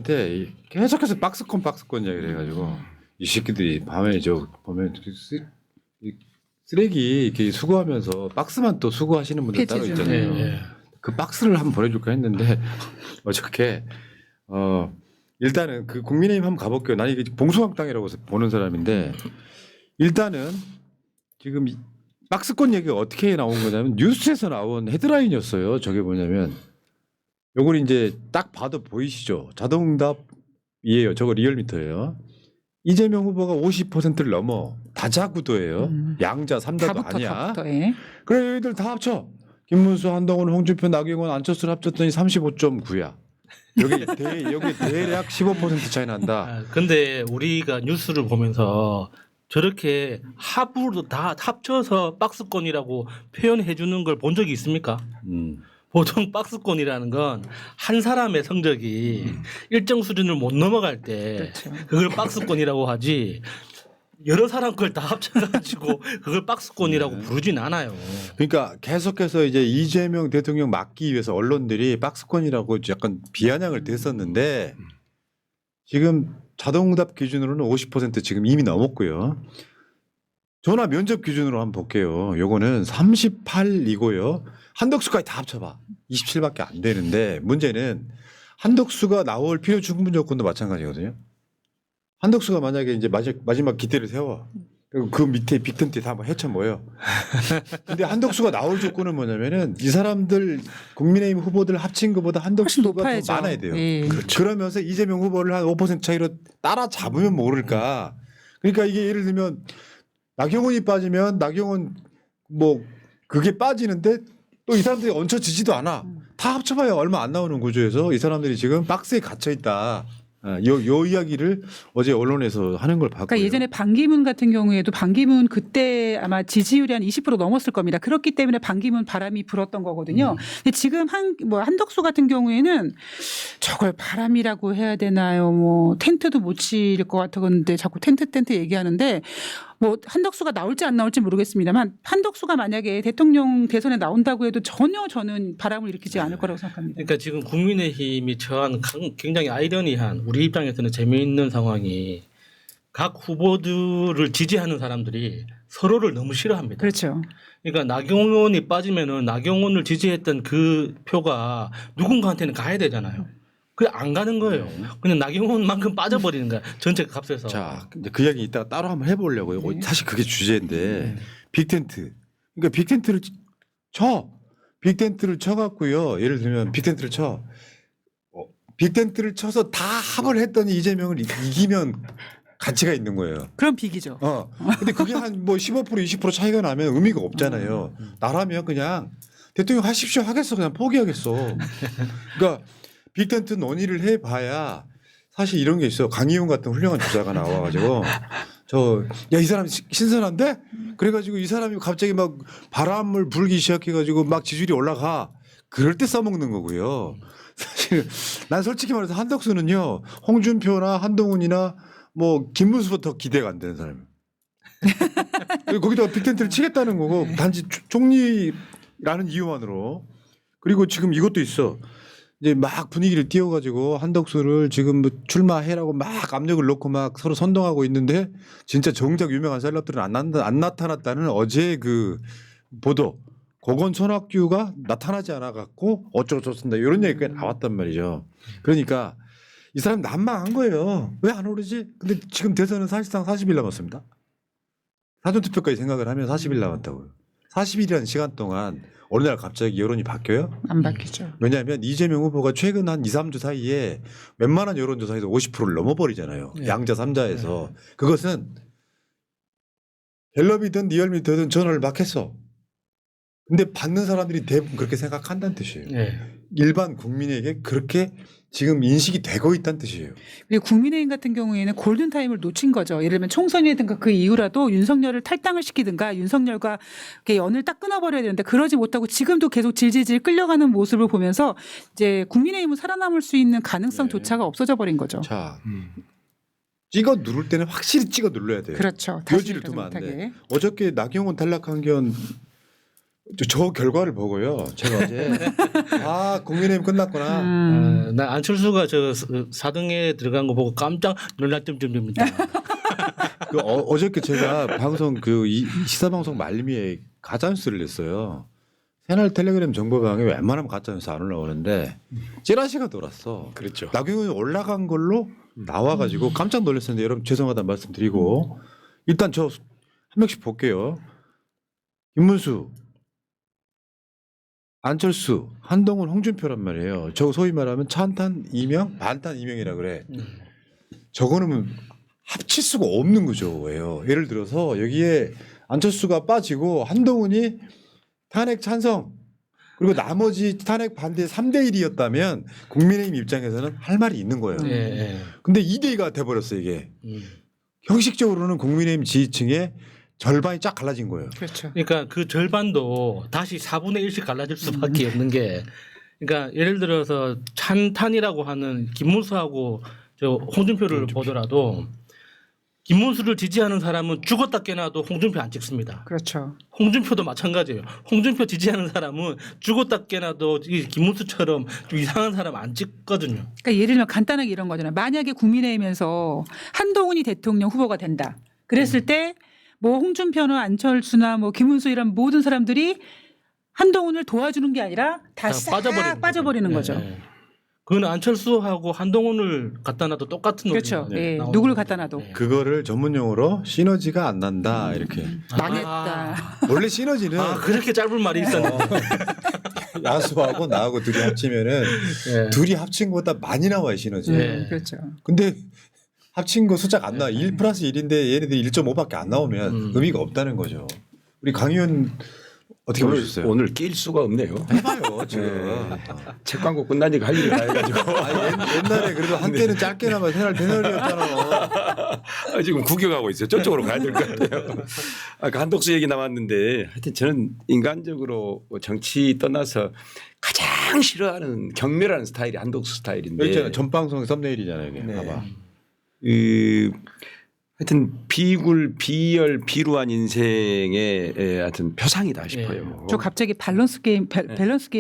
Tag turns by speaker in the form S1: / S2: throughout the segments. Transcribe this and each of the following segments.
S1: 후보한테 계속해서 박스권 이야기를 해가지고 이 새끼들이 밤에 저 보면 쓰레기 이렇게 수거하면서 박스만 또 수거하시는 분들 따로 있잖아요.
S2: 네.
S1: 그 박스를 한번 보내줄까 했는데 어저께 일단은 그 국민의힘 한번 가볼게요. 난 이게 봉숭아땅이라고 보는 사람인데 일단은 지금 박스권 얘기가 어떻게 나온 거냐면 뉴스에서 나온 헤드라인이었어요. 저게 뭐냐면 요걸 이제 딱 봐도 보이시죠? 자동응답이에요. 저거 리얼미터예요. 이재명 후보가 50%를 넘어 다자구도예요. 양자 삼자도 아니야.
S3: 다부터. 예.
S1: 그래 얘들 다 합쳐. 김문수, 한동훈, 홍준표, 나경원, 안철수를 합쳤더니 35.9야. 여기 대략 15% 차이 난다.
S2: 근데 우리가 뉴스를 보면서 저렇게 합으로 다 합쳐서 박스권이라고 표현해 주는 걸 본 적이 있습니까? 보통 박스권이라는 건 한 사람의 성적이 일정 수준을 못 넘어갈 때
S3: 그렇죠.
S2: 그걸 박스권이라고 하지 여러 사람 걸 다 합쳐가지고 그걸 박스권이라고 부르진 않아요.
S1: 그러니까 계속해서 이제 이재명 대통령 막기 위해서 언론들이 박스권이라고 약간 비아냥을 댔었는데 지금 자동응답 기준으로는 50% 지금 이미 넘었고요. 전화 면접 기준으로 한번 볼게요. 요거는 38이고요. 한덕수까지 다 합쳐봐. 27밖에 안 되는데 문제는 한덕수가 나올 필요 충분 조건도 마찬가지거든요. 한덕수가 만약에 이제 마지막 기대를 세워. 그리고 그 밑에 빅텐트에 다 헤쳐 모여. 근데 한덕수가 나올 조건은 뭐냐면은 이 사람들 국민의힘 후보들 합친 것보다
S3: 훨씬
S1: 한덕수가 더
S3: 높아야죠.
S1: 많아야 돼요.
S3: 예.
S1: 그러면서 이재명 후보를 한 5% 차이로 따라잡으면 모를까. 그러니까 이게 예를 들면 나경원이 빠지면 나경원 뭐 그게 빠지는데 또 이 사람들이 얹혀지지도 않아. 다 합쳐봐야 얼마 안 나오는 구조에서 이 사람들이 지금 박스에 갇혀 있다. 요 이야기를 어제 언론에서 하는 걸 봤고요.
S3: 그러니까 예전에 반기문 같은 경우에도 반기문 그때 아마 지지율이 한 20% 넘었을 겁니다. 그렇기 때문에 반기문 바람이 불었던 거거든요. 근데 지금 한덕수 같은 경우에는 저걸 바람이라고 해야 되나요? 뭐 텐트도 못 칠 것 같았는데 자꾸 텐트 얘기하는데 뭐 한덕수가 나올지 안 나올지 모르겠습니다만 한덕수가 만약에 대통령 대선에 나온다고 해도 전혀 저는 바람을 일으키지 않을 거라고 생각합니다.
S2: 그러니까 지금 국민의힘이 처한 굉장히 아이러니한 우리 입장에서는 재미있는 상황이 각 후보들을 지지하는 사람들이 서로를 너무 싫어합니다.
S3: 그렇죠.
S2: 그러니까 나경원이 빠지면은 나경원을 지지했던 그 표가 누군가한테는 가야 되잖아요. 그래 안 가는 거예요. 그냥 나경원만큼 빠져버리는 거야. 전체 값에서.
S1: 자, 근데 그 이야기 이따가 따로 한번 해보려고요.
S3: 네.
S1: 사실 그게 주제인데 빅텐트. 그러니까 빅텐트를 빅텐트를 쳐갖고요. 예를 들면 빅텐트를 쳐. 빅텐트를 쳐서 다 합을 했더니 이재명을 이기면 가치가 있는 거예요.
S3: 그럼 빅이죠.
S1: 근데 그게 한 뭐 15% 20% 차이가 나면 의미가 없잖아요. 나라면 그냥 대통령 하십시오 하겠어. 그냥 포기하겠어. 그러니까 빅텐트 논의를 해봐야 사실 이런 게 있어. 강희용 같은 훌륭한 주자가 나와가지고 야 이 사람 신선한데? 그래가지고 이 사람이 갑자기 막 바람을 불기 시작해가지고 막 지지율이 올라가. 그럴 때 써먹는 거고요. 사실 난 솔직히 말해서 한덕수는요. 홍준표나 한동훈이나 뭐 김문수부터 기대가 안 되는 사람이에요. 거기다가 빅텐트를 치겠다는 거고 단지 총리라는 이유만으로. 그리고 지금 이것도 있어. 이제 막 분위기를 띄워가지고 한덕수를 지금 뭐 출마해라고 막 압력을 넣고 막 서로 선동하고 있는데 진짜 정작 유명한 셀럽들은 안 나타났다는 어제 그 보도. 고건 손학규가 나타나지 않아 갖고 어쩌고저쩌다 이런 얘기가 나왔단 말이죠. 그러니까 이 사람 난망한 거예요. 왜 안 오르지? 근데 지금 대선은 사실상 40일 남았습니다. 사전투표까지 생각을 하면 40일 남았다고요. 40일이라는 시간 동안 어느 날 갑자기 여론이 바뀌어요?
S3: 안 바뀌죠.
S1: 왜냐하면 이재명 후보가 최근 한 2, 3주 사이에 웬만한 여론조사에서 50%를 넘어버리잖아요.
S2: 네.
S1: 양자 3자에서. 그것은 갤럽이든 리얼미터든 전화를 막 했어. 근데 받는 사람들이 대부분 그렇게 생각한다는 뜻이에요.
S2: 네.
S1: 일반 국민에게 그렇게 지금 인식이 되고 있다는 뜻이에요.
S3: 그리고 국민의힘 같은 경우에는 골든타임을 놓친 거죠. 예를 들면 총선이든가 그 이후라도 윤석열을 탈당을 시키든가 윤석열과 이렇게 연을 딱 끊어버려야 되는데 그러지 못하고 지금도 계속 질질질 끌려가는 모습을 보면서 이제 국민의힘은 살아남을 수 있는 가능성조차가 없어져 버린 거죠.
S1: 자, 찍어 누를 때는 확실히 찍어 눌러야 돼요.
S3: 그렇죠.
S1: 여지를
S3: 다시
S1: 두면 안 돼.
S3: 못하게.
S1: 어저께 나경원 탈락한 건 저 결과를 보고요. 제가 어제 국민의힘 끝났구나.
S2: 나 안철수가 저 4등에 들어간 거 보고 깜짝 놀랐점점입니다.
S1: 어저께 제가 방송 시사 방송 말미에 가짜뉴스를 냈어요. 새날 텔레그램 정보방에 웬만하면 가짜뉴스 안 올라오는데 찌라시가 돌았어.
S4: 그렇죠.
S1: 나경원이 올라간 걸로 나와가지고 깜짝 놀랐었는데 여러분 죄송하다 말씀드리고 일단 저 한 명씩 볼게요. 김문수, 안철수, 한동훈, 홍준표란 말이에요. 저 소위 말하면 찬탄 이명, 반탄 이명이라 그래. 저거는 합칠 수가 없는 구조예요. 예를 들어서 여기에 안철수가 빠지고 한동훈이 탄핵 찬성 그리고 나머지 탄핵 반대 3대 1이었다면 국민의힘 입장에서는 할 말이 있는 거예요. 근데 2대 2가 돼버렸어 이게. 형식적으로는 국민의힘 지지층의 절반이 쫙 갈라진 거예요.
S3: 그렇죠.
S2: 그러니까 그 절반도 다시 4분의 1씩 갈라질 수밖에 없는 게 그러니까 예를 들어서 찬탄이라고 하는 김문수하고 저 홍준표를 보더라도 김문수를 지지하는 사람은 죽었다 깨나도 홍준표 안 찍습니다.
S3: 그렇죠.
S2: 홍준표도 마찬가지예요. 홍준표 지지하는 사람은 죽었다 깨나도 이 김문수처럼 좀 이상한 사람 안 찍거든요.
S3: 그러니까 예를 들면 간단하게 이런 거잖아요. 만약에 국민의힘에서 한동훈이 대통령 후보가 된다. 그랬을 때 뭐 홍준표나 안철수나 뭐 김문수 이런 모든 사람들이 한동훈을 도와주는 게 아니라 다 싹 빠져버리는 거죠.
S2: 그건 안철수하고 한동훈을 갖다 놔도 똑같은
S3: 그렇죠.
S2: 논리가
S3: 예.
S2: 나오는
S3: 누구를
S2: 거죠.
S3: 갖다 놔도
S1: 그거를 전문용어로 시너지가 안 난다 이렇게.
S3: 망했다.
S1: 원래 시너지는
S2: 그렇게 짧은 말이 있었는데.
S1: 야수하고 나하고 둘이 합치면은
S2: 예.
S1: 둘이 합친 것보다 많이 나와요 시너지.
S2: 네.
S3: 그렇죠.
S1: 근데 합친 거 숫자가 안 나와. 1 플러스 1인데 얘네들이 1.5밖에 안 나오면 의미가 없다는 거죠. 우리 강 의원 어떻게 보셨어요?
S4: 오늘 낄 수가 없네요.
S1: 해봐요 지금.
S4: 책 광고 끝나니까 할 일이 다 해가지고.
S1: 옛날에 그래도 한때는 짧게나마 새날 대날이었잖아.
S4: 지금 구경하고 있어요. 저쪽으로 가야 될 것 같아요. 아까 한독수 얘기 나왔는데 하여튼 저는 인간적으로 정치 떠나서 가장 싫어하는 경멸하는 스타일이 한독수 스타일인데.
S1: 있잖아. 전방송 썸네일이잖아요. 이게.
S4: 네.
S1: 봐봐.
S4: 하여튼 비굴, 비열, 비루한 인생의 하여튼 표상이다 싶어요.
S3: 저 갑자기 밸런스 게임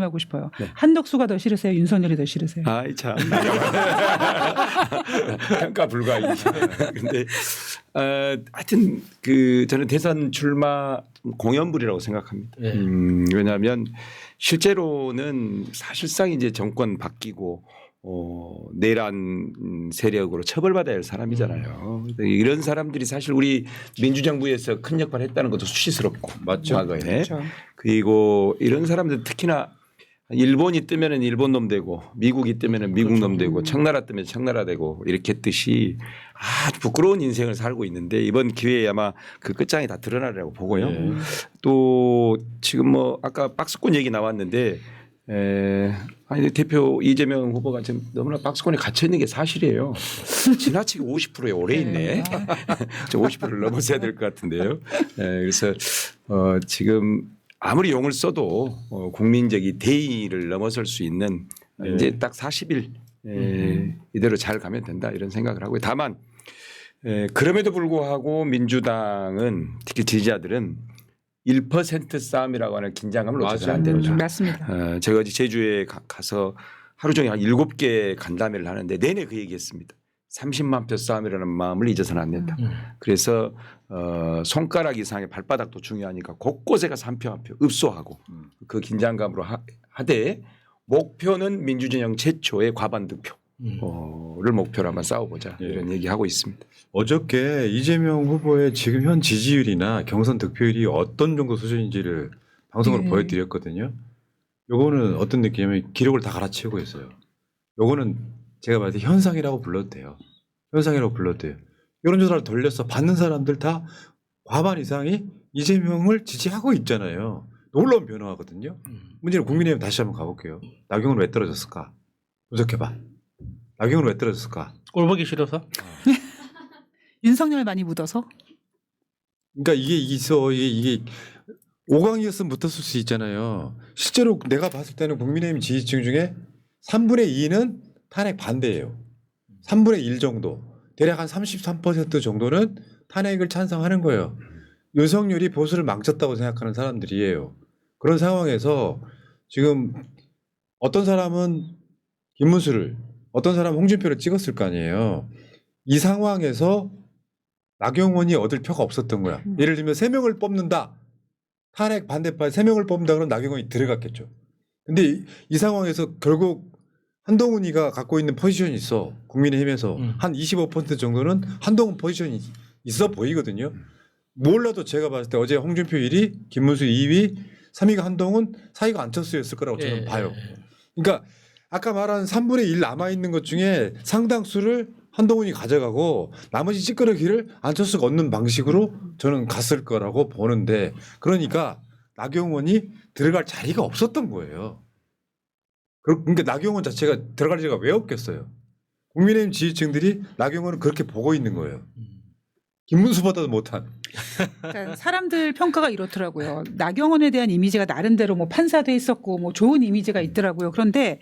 S3: 하고 싶어요.
S4: 네.
S3: 한덕수가 더 싫으세요? 윤석열이 더 싫으세요?
S4: 아이 참 평가 불가이. 근데 하여튼 저는 대선 출마 공연불이라고 생각합니다.
S2: 네.
S4: 왜냐하면 실제로는 사실상 이제 정권 바뀌고 내란 세력으로 처벌받아야 할 사람이잖아요. 이런 사람들이 사실 우리 민주정부에서 큰 역할을 했다는 것도 수치스럽고
S1: 맞죠.
S4: 과거에.
S3: 그렇죠.
S4: 그리고 이런 사람들 특히나 일본이 뜨면은 일본 놈 되고 미국이 뜨면은 미국 놈 되고 청나라 뜨면 청나라 되고 이렇게 했듯이 아주 부끄러운 인생을 살고 있는데 이번 기회에 아마 그 끝장이 다 드러나리라고 보고요. 또 지금 뭐 아까 박스권 얘기 나왔는데 아니 대표 이재명 후보가 지금 너무나 박스권에 갇혀 있는 게 사실이에요. 지나치게 50%에 오래 있네. 50%를 넘어서야 될 것 같은데요. 그래서 지금 아무리 용을 써도 국민적인 대의를 넘어설 수 있는 이제 딱 40일 이대로 잘 가면 된다 이런 생각을 하고요. 다만 그럼에도 불구하고 민주당은 특히 지지자들은 1% 싸움이라고 하는 긴장감을 놓쳐서는 안 된다.
S3: 맞습니다.
S4: 제가 어제 제주에 가서 하루 종일 한 7개 간담회를 하는데 내내 그 얘기했습니다. 30만 표 싸움이라는 마음을 잊어서는 안 된다. 그래서 손가락 이상의 발바닥도 중요하니까 곳곳에 가서 한 표 한 표 읍소하고 그 긴장감으로 하되 목표는 민주진영 최초의 과반 득표를 목표로 한번 싸워보자 이런 얘기하고 있습니다.
S1: 어저께 이재명 후보의 지금 현 지지율이나 경선 득표율이 어떤 정도 수준인지를 방송으로 보여드렸거든요. 요거는 어떤 느낌이냐면 기록을 다 갈아치우고 있어요. 요거는 제가 봤을 때 현상이라고 불러도 돼요. 현상이라고 불러도 돼요. 여론조사를 돌려서 받는 사람들 다 과반 이상이 이재명을 지지하고 있잖아요. 놀라운 변화거든요. 문제는 국민의힘 다시 한번 가볼게요. 나경원 왜 떨어졌을까? 분석해봐. 나경원 왜 떨어졌을까?
S2: 꼴 보기 싫어서?
S3: 윤석열 많이 묻어서?
S1: 그러니까 이게 있어. 이게 5강이었으면 붙었을 수 있잖아요. 실제로 내가 봤을 때는 국민의힘 지지층 중에 3분의 2는 탄핵 반대예요. 3분의 1 정도. 대략 한 33% 정도는 탄핵을 찬성하는 거예요. 윤석열이 보수를 망쳤다고 생각하는 사람들이에요. 그런 상황에서 지금 어떤 사람은 김문수를 어떤 사람은 홍준표를 찍었을 거 아니에요. 이 상황에서 나경원이 얻을 표가 없었던 거야. 예를 들면 3명을 뽑는다. 탄핵 반대파 3명을 뽑는다 그러면 나경원이 들어갔겠죠. 근데 이 상황에서 결국 한동훈이가 갖고 있는 포지션이 있어. 국민의힘에서 한 25% 정도는 한동훈 포지션이 있어 보이거든요. 몰라도 제가 봤을 때 어제 홍준표 1위, 김문수 2위, 3위가 한동훈, 4위가 안철수였을 거라고 저는 봐요. 그러니까 아까 말한 3분의 1 남아있는 것 중에 상당수를 한동훈이 가져가고 나머지 찌끄러기를 안철수가 얻는 방식으로 저는 갔을 거라고 보는데 그러니까 나경원이 들어갈 자리가 없었던 거예요. 그러니까 나경원 자체가 들어갈 자리가 왜 없겠어요. 국민의힘 지지층들이 나경원을 그렇게 보고 있는 거예요. 김문수보다도 못한.
S3: 그러니까 사람들 평가가 이렇더라고요. 나경원에 대한 이미지가 나름대로 뭐 판사도 했었고 뭐 좋은 이미지가 있더라고요. 그런데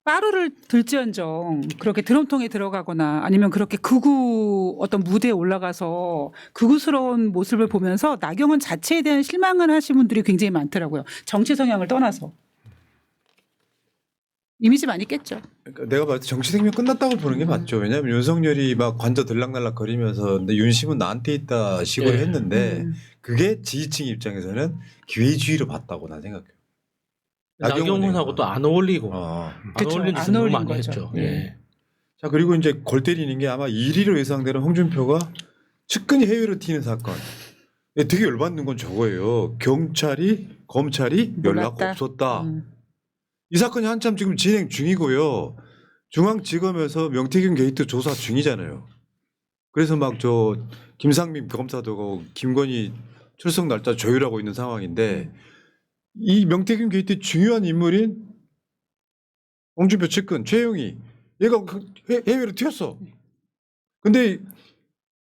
S3: 빠루를 들지언정 그렇게 드럼통에 들어가거나 아니면 그렇게 극우 어떤 무대에 올라가서 극우스러운 모습을 보면서 나경원 자체에 대한 실망을 하신 분들이 굉장히 많더라고요. 정치 성향을 떠나서. 이미지 많이 깼죠.
S1: 그러니까 내가 봤을 때 정치 생명 끝났다고 보는 게 맞죠. 왜냐하면 윤석열이 막 관저 들락날락 거리면서 근데 윤심은 나한테 있다 식으로
S2: 네.
S1: 했는데 그게 지지층 입장에서는 기회주의로 봤다고 난 생각해요.
S2: 나경원하고 또 안 어울리고 안
S3: 그쵸.
S2: 어울리는
S3: 안
S2: 짓을 너무
S3: 어울리는
S2: 많이
S3: 거죠.
S2: 했죠.
S3: 네.
S2: 예.
S1: 자 그리고 이제 골 때리는 게 아마 1위로 예상되는 홍준표가 측근이 해외로 튀는 사건. 되게 열받는 건 저거예요. 경찰이 검찰이 연락
S3: 몰랐다.
S1: 없었다. 이 사건이 한참 지금 진행 중이고요. 중앙지검에서 명태균 게이트 조사 중이잖아요. 그래서 막 저 김상민 검사도 가고 김건희 출석 날짜 조율하고 있는 상황인데 이 명태균 게이트 중요한 인물인 홍준표 측근 최영희 얘가 해외로 튀었어. 근데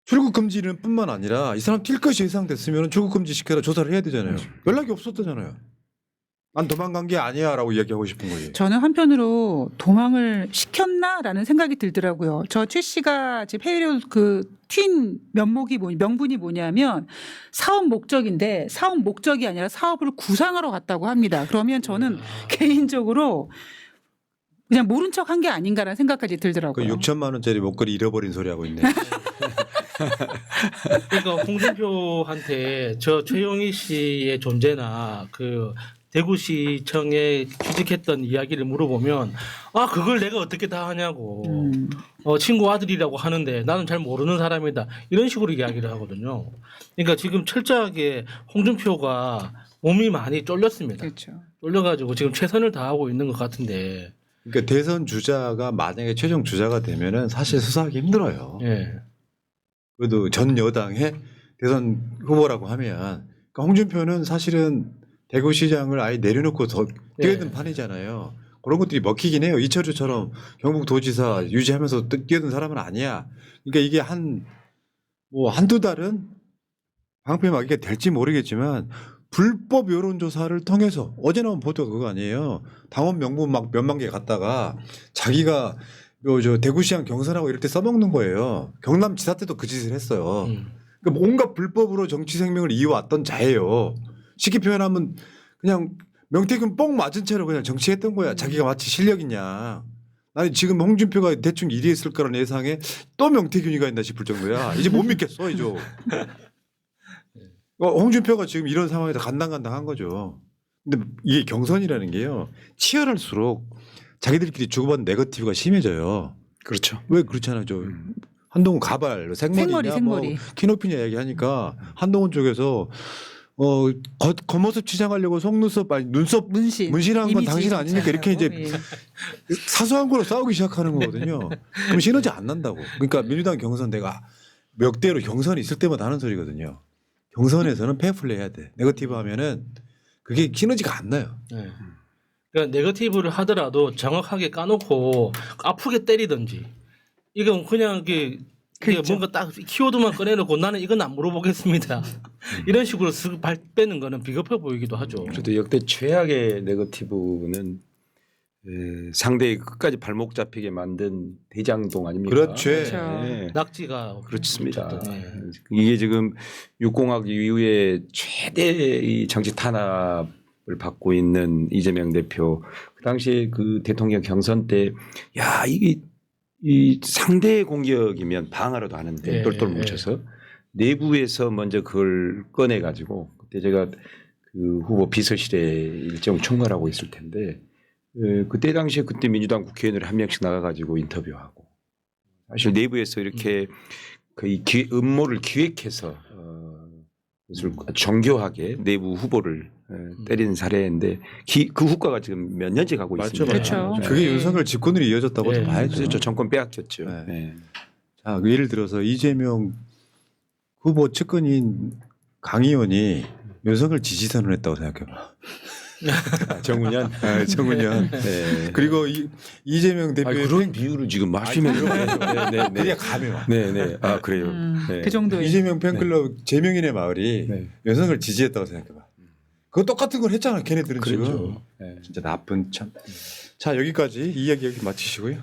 S1: 출국 금지는 뿐만 아니라 이 사람 튈 것이 예상됐으면 출국 금지 시켜라 조사를 해야 되잖아요. 연락이 없었다잖아요. 난 도망간 게 아니야라고 이야기하고 싶은 거지.
S3: 저는 한편으로 도망을 시켰나라는 생각이 들더라고요. 저 최 씨가 지금 해외로 튄 명분이 뭐냐면 사업 목적인데 사업 목적이 아니라 사업을 구상하러 갔다고 합니다. 그러면 저는 개인적으로 그냥 모른 척 한 게 아닌가라는 생각까지
S1: 그
S3: 들더라고요.
S1: 6천만 원짜리 목걸이 잃어버린 소리 하고 있네.
S2: 그러니까 홍준표한테 저 최영희 씨의 존재나 그 대구시청에 취직했던 이야기를 물어보면 아 그걸 내가 어떻게 다 하냐고 친구 아들이라고 하는데 나는 잘 모르는 사람이다 이런 식으로 이야기를 하거든요. 그러니까 지금 철저하게 홍준표가 몸이 많이 쫄렸습니다.
S3: 그렇죠.
S2: 쫄려가지고 지금 최선을 다하고 있는 것 같은데.
S1: 그러니까 대선 주자가 만약에 최종 주자가 되면은 사실 수사하기 힘들어요.
S2: 예.
S1: 그래도 전 여당의 대선 후보라고 하면 그러니까 홍준표는 사실은 대구시장을 아예 내려놓고 더 뛰어든 판이잖아요. 그런 것들이 먹히긴 해요. 이철주처럼 경북도지사 유지하면서 뛰어든 사람은 아니야. 그러니까 이게 한두 달은 방패 막기가 될지 모르겠지만 불법 여론조사를 통해서 어제 나온 보도가 그거 아니에요. 당원 명부 막 몇만 개 갖다가 자기가 저 대구시장 경선하고 이럴 때 써먹는 거예요. 경남지사 때도 그 짓을 했어요. 그러니까 온갖 불법으로 정치 생명을 이어왔던 자예요. 쉽게 표현하면 그냥 명태균 뽕 맞은 채로 그냥 정치했던 거야. 자기가 마치 실력 있냐. 나는 지금 홍준표가 대충 1위 했을 거라는 예상에 또 명태균이가 있나 싶을 정도야. 이제 못 믿겠어 이제. 홍준표가 지금 이런 상황에서 간당간당한 거죠. 근데 이게 경선이라는 게요. 치열할수록 자기들끼리 주고받는 네거티브가 심해져요.
S4: 그렇죠.
S1: 왜 그렇잖아요. 저 한동훈 가발 생머리냐
S3: 생머리.
S1: 뭐 키높이냐 얘기하니까 한동훈 쪽에서 겉모습 치장하려고 속눈썹 아니 눈썹 문신한 건
S3: 이미지
S1: 당신 아니니까 이렇게 이제
S3: 있잖아요.
S1: 사소한 거로 싸우기 시작하는 거거든요. 그럼 시너지 안 난다고. 그러니까 민주당 경선 내가 몇 대로 경선이 있을 때마다 하는 소리거든요. 경선에서는 페어플레이 해야 돼. 네거티브 하면은 그게 시너지가 안 나요.
S2: 네. 그러니까 네거티브를 하더라도 정확하게 까놓고 아프게 때리든지 이건 그냥 이게
S3: 그렇죠.
S2: 뭔가 딱 키워드만 꺼내놓고 나는 이건 안 물어보겠습니다. 이런 식으로 쓱 발 빼는 거는 비겁해 보이기도 하죠.
S4: 그래도 역대 최악의 네거티브는 상대의 끝까지 발목 잡히게 만든 대장동 아닙니까?
S1: 그렇죠.
S4: 네.
S2: 낙지가
S4: 그렇습니다.
S2: 네.
S4: 이게 지금 육공학 이후에 최대의 정치 탄압을 받고 있는 이재명 대표. 그 당시에 그 대통령 경선 때, 야 이게 이 상대 공격이면 방어라도 하는데
S2: 예,
S4: 똘똘
S2: 예.
S4: 뭉쳐서 내부에서 먼저 그걸 꺼내 가지고 그때 제가 그 후보 비서실에 일정 총괄하고 있을 텐데 그때 당시에 그때 민주당 국회의원을 한 명씩 나가가지고 인터뷰하고 사실 내부에서 이렇게 거의 음모를 기획해서 그것을 정교하게 내부 후보를 때리는 사례인데 그 후과가 지금 몇 년째 가고
S1: 맞죠,
S4: 있습니다.
S3: 그렇죠.
S1: 맞죠. 그게 윤석열 집권으로 이어졌다고
S2: 네.
S1: 봐야죠.
S4: 그래서 정권 빼앗겼죠.
S1: 네.
S4: 네.
S1: 자, 예를 들어서 이재명 후보 측근인 강 의원이 윤석열 지지 선언했다고 생각해봐.
S4: 정운현.
S1: 정은현.
S4: 네.
S1: 그리고 이재명
S4: 아니,
S1: 대표의
S4: 그런 비유를 지금 마시면
S1: 그냥 감이 와.
S4: 네네. 아 그래요. 네.
S3: 그 정도의
S1: 이재명 팬클럽 재명인의 마을이
S4: 네.
S1: 윤석열 지지했다고 생각해봐. 그거 똑같은 걸 했잖아, 걔네들은 지금.
S4: 그렇죠. 네.
S1: 진짜 나쁜 참. 자, 여기까지 이야기 여기 마치시고요.